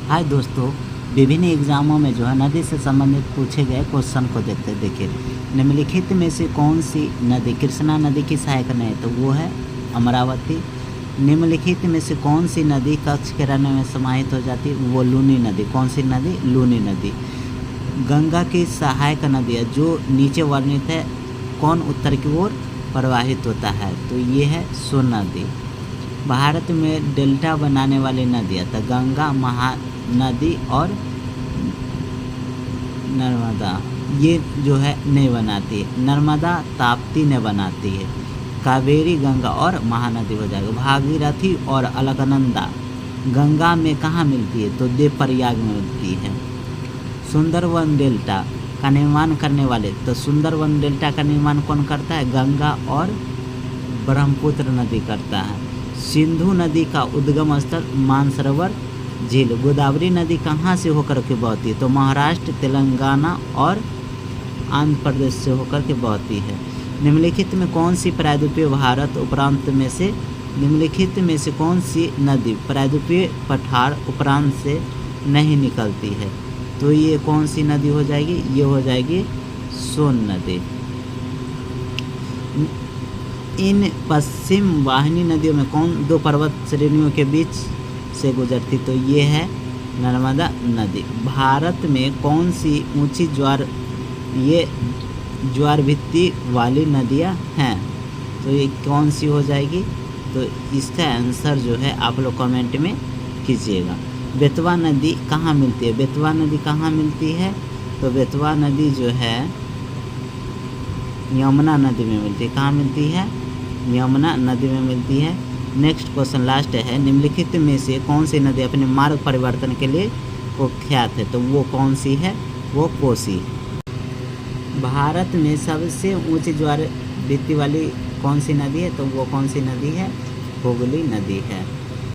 हाय दोस्तों, विभिन्न एग्जामों में जो है नदी से संबंधित पूछे गए क्वेश्चन को देखते हैं। देखिए, निम्नलिखित में से कौन सी नदी कृष्णा नदी की सहायक नहीं है? तो वो है अमरावती। निम्नलिखित में से कौन सी नदी कच्छ के रण में समाहित हो जाती है? वो लूनी नदी। कौन सी नदी? लूनी नदी। गंगा की सहायक नदियाँ जो नीचे वर्णित है, कौन उत्तर की ओर प्रवाहित होता है? तो ये है सोन नदी। भारत में डेल्टा बनाने वाली नदियाँ तो गंगा, महानदी और नर्मदा, ये जो है नहीं बनाती है। नर्मदा ताप्ती ने बनाती है। कावेरी, गंगा और महानदी हो जाएगा। भागीरथी और अलकनंदा गंगा में कहाँ मिलती है? तो देवप्रयाग में मिलती है। सुंदरवन डेल्टा का निर्माण करने वाले, तो सुंदरवन डेल्टा का निर्माण कौन करता है? गंगा और ब्रह्मपुत्र नदी करता है। सिंधु नदी का उद्गम स्थल मानसरोवर झील। गोदावरी नदी कहाँ से होकर के बहती है? तो महाराष्ट्र, तेलंगाना और आंध्र प्रदेश से होकर के बहती है। निम्नलिखित में कौन सी प्रायद्वीपीय भारत उपरांत में से निम्नलिखित में से कौन सी नदी प्रायद्वीपीय पठार उपरांत से नहीं निकलती है? तो ये कौन सी नदी हो जाएगी? ये हो जाएगी सोन नदी। इन पश्चिम वाहिनी नदियों में कौन दो पर्वत श्रेणियों के बीच से गुजरती? तो ये है नर्मदा नदी। भारत में कौन सी ऊंची ज्वार भित्ति वाली नदियां हैं? तो ये कौन सी हो जाएगी? तो इसका आंसर जो है आप लोग कमेंट में कीजिएगा। बेतवा नदी कहाँ मिलती है? बेतवा नदी कहाँ मिलती है? तो बेतवा नदी जो है यमुना नदी में मिलती है। कहाँ मिलती है? यमुना नदी में मिलती है। नेक्स्ट क्वेश्चन लास्ट है, निम्नलिखित में से कौन सी नदी अपने मार्ग परिवर्तन के लिए कुख्यात है? तो वो कौन सी है? वो कोसी। भारत में सबसे ऊंची ज्वार भित्ति वाली कौन सी नदी है? तो वो कौन सी नदी है? हुगली नदी है।